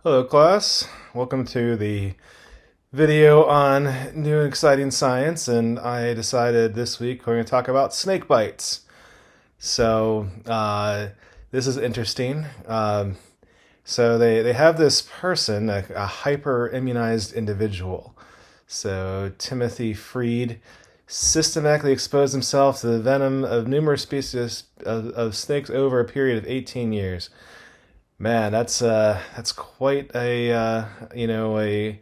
Hello, class. Welcome to the video on new and exciting science. And I decided this week we're going to talk about snake bites. So, this is interesting. So, they have this person, a hyper immunized individual. So, Timothy Freed systematically exposed himself to the venom of numerous species of snakes over a period of 18 years. Man, that's quite a a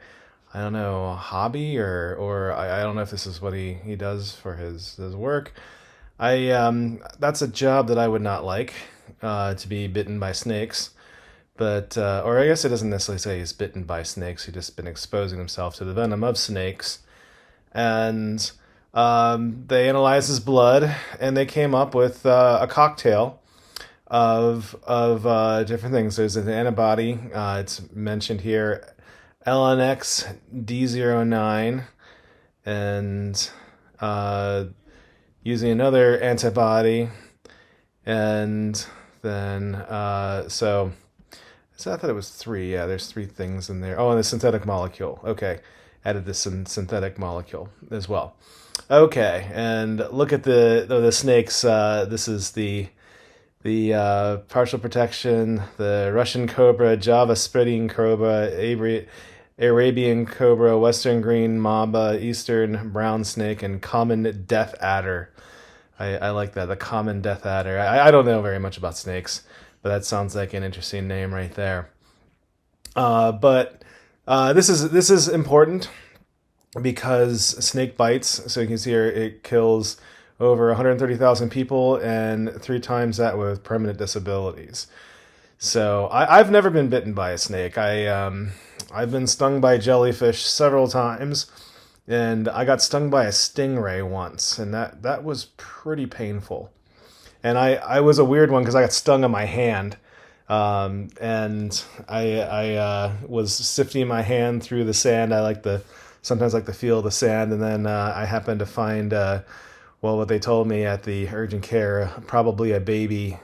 I don't know, a hobby, or I don't know if this is what he does for his work. I That's a job that I would not like, to be bitten by snakes. But or I guess it doesn't necessarily say he's bitten by snakes. He's just been exposing himself to the venom of snakes. And they analyzed his blood, and they came up with a cocktail of different things. There's an antibody. It's mentioned here, LNX D09, and using another antibody, and then so I thought it was three. Yeah, there's three things in there. Oh, and the synthetic molecule. Okay, added this synthetic molecule as well. Okay, and look at the snakes. This is the partial protection, the Russian cobra, Java spreading cobra, Arabian cobra, western green mamba, eastern brown snake, and common death adder. I like that, the common death adder. I don't know very much about snakes, but that sounds like an interesting name right there. But this is important because snake bites. So you can see here it kills over 130,000 people and three times that with permanent disabilities. So I've never been bitten by a snake. I've been stung by jellyfish several times, and I got stung by a stingray once, and that was pretty painful. And I was a weird one because I got stung on my hand. And I was sifting my hand through the sand. I sometimes like to feel the sand, and then I happened to find what they told me at the urgent care, probably a baby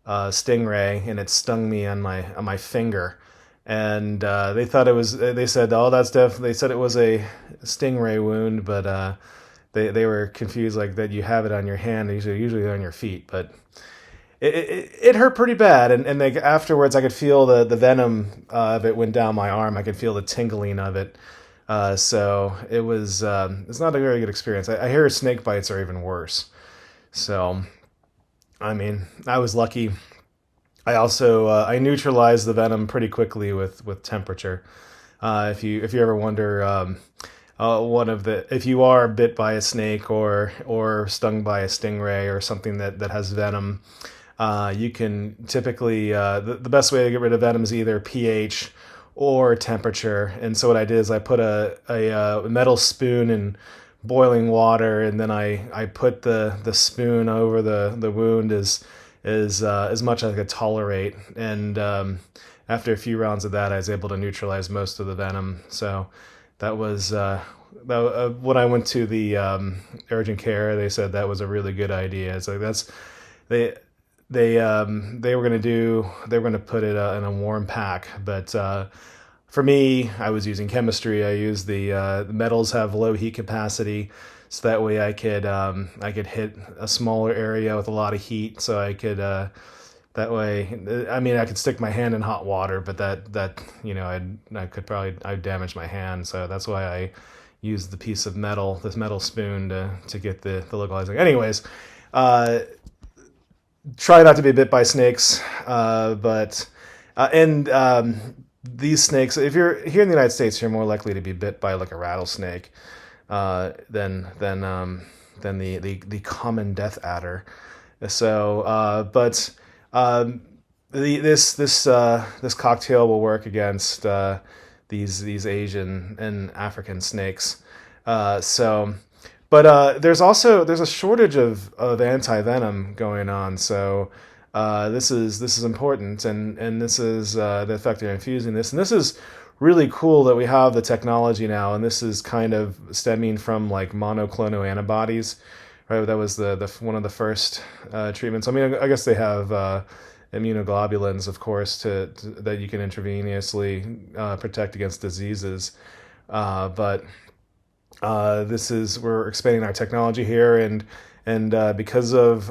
stingray, and it stung me on my finger. And they thought it was. They said, "Oh, that's definitely." They said it was a stingray wound, but they were confused, like that you have it on your hand, usually on your feet, but. It hurt pretty bad, and like afterwards, I could feel the venom of it went down my arm. I could feel the tingling of it. So it was it's not a very good experience. I hear snake bites are even worse. So I mean, I was lucky. I also I neutralized the venom pretty quickly with temperature. If you ever wonder. One of the If you are bit by a snake or stung by a stingray or something that has venom, you can typically the best way to get rid of venom is either pH or temperature. And so what I did is I put a metal spoon in boiling water, and then I put the spoon over the wound as much as I could tolerate. And after a few rounds of that, I was able to neutralize most of the venom. So that was when I went to the urgent care. They said that was a really good idea. It's like they they were gonna put it in a warm pack, but for me, I was using chemistry. I used the metals have low heat capacity, so that way I could hit a smaller area with a lot of heat. So I could that way, I mean, I could stick my hand in hot water, but that I'd damage my hand. So that's why I used the piece of metal, this metal spoon, to get the localizing. Anyways, try not to be bit by snakes, but and these snakes, if you're here in the United States, you're more likely to be bit by like a rattlesnake than the common death adder. So, but this cocktail will work against these Asian and African snakes. So. But there's a shortage of anti venom going on, so this is important, and this is the effect of infusing this, and this is really cool that we have the technology now, and this is kind of stemming from like monoclonal antibodies, right? That was the one of the first treatments. I mean, I guess they have immunoglobulins, of course, that you can intravenously protect against diseases. But we're expanding our technology here, and because of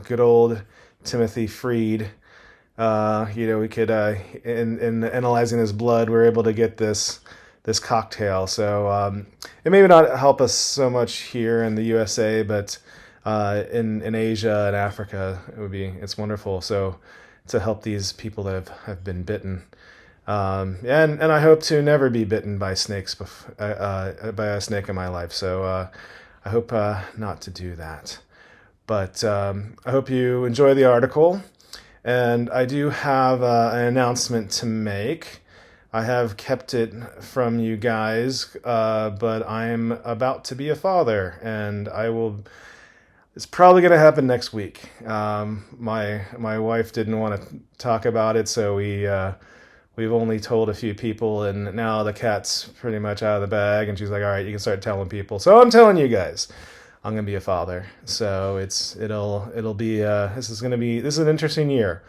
good old Timothy Freed, we could in analyzing his blood, we're able to get this cocktail. So it may not help us so much here in the USA, but in Asia and Africa, it's wonderful. So to help these people that have been bitten. And I hope to never be bitten by snakes by a snake in my life. So I hope not to do that. But I hope you enjoy the article. And I do have an announcement to make. I have kept it from you guys, but I'm about to be a father, and it's probably going to happen next week. My wife didn't want to talk about it, so we've only told a few people, and now the cat's pretty much out of the bag, and she's like, all right, you can start telling people. So I'm telling you guys, I'm going to be a father. So it'll be, this is an interesting year,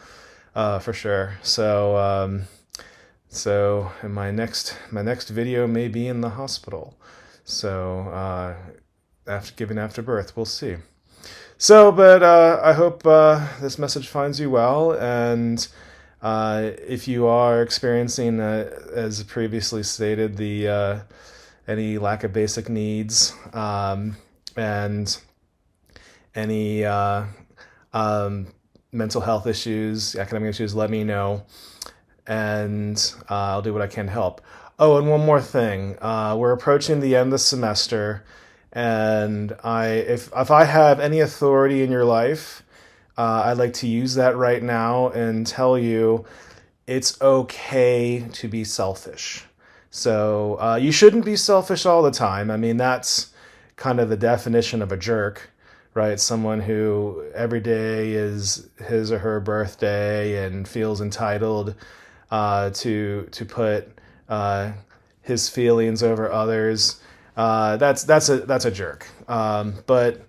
for sure. So my next video may be in the hospital. So, after birth, we'll see. So, but I hope this message finds you well, and if you are experiencing, as previously stated, any lack of basic needs, and any mental health issues, academic issues, let me know, and I'll do what I can to help. Oh, and one more thing. We're approaching the end of the semester, and if I have any authority in your life, I'd like to use that right now and tell you it's okay to be selfish. So you shouldn't be selfish all the time. I mean, that's kind of the definition of a jerk, right? Someone who every day is his or her birthday and feels entitled to put his feelings over others. That's a jerk. But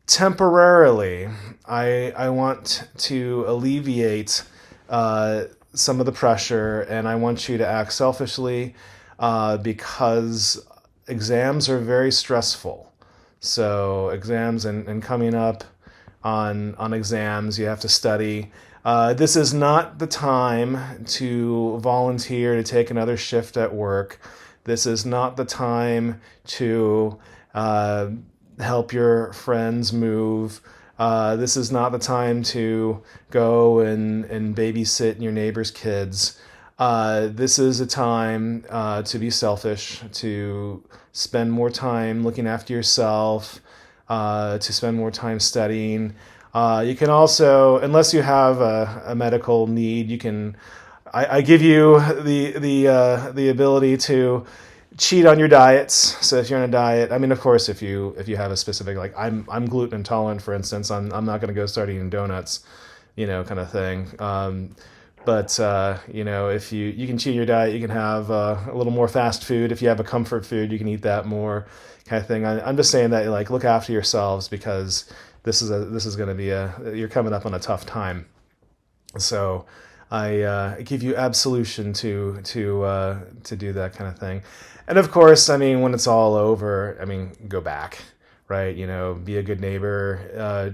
temporarily, I want to alleviate some of the pressure, and I want you to act selfishly because exams are very stressful. So exams and coming up on exams, you have to study. This is not the time to volunteer to take another shift at work. This is not the time to help your friends move. This is not the time to go and babysit your neighbor's kids. This is a time to be selfish, to spend more time looking after yourself, to spend more time studying. You can also, unless you have a medical need, you can. I give you the ability to cheat on your diets. So if you're on a diet, I mean, of course, if you have a specific, like I'm gluten intolerant, for instance, I'm not going to go start eating donuts, kind of thing. But if you can cheat your diet, you can have a little more fast food. If you have a comfort food, you can eat that more, kind of thing. I'm just saying that, like, look after yourselves, because this is going to be you're coming up on a tough time. So I give you absolution to do that kind of thing. And of course, I mean, when it's all over, I mean, go back, right? Be a good neighbor,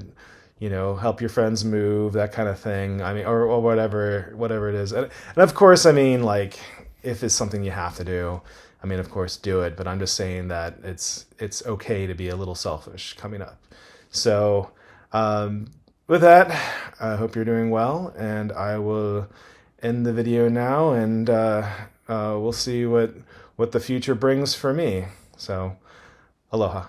help your friends move, that kind of thing. I mean, or whatever it is. And of course, I mean, like, if it's something you have to do, I mean, of course, do it. But I'm just saying that it's okay to be a little selfish coming up. So with that, I hope you're doing well, and I will end the video now, and we'll see what the future brings for me. So, aloha.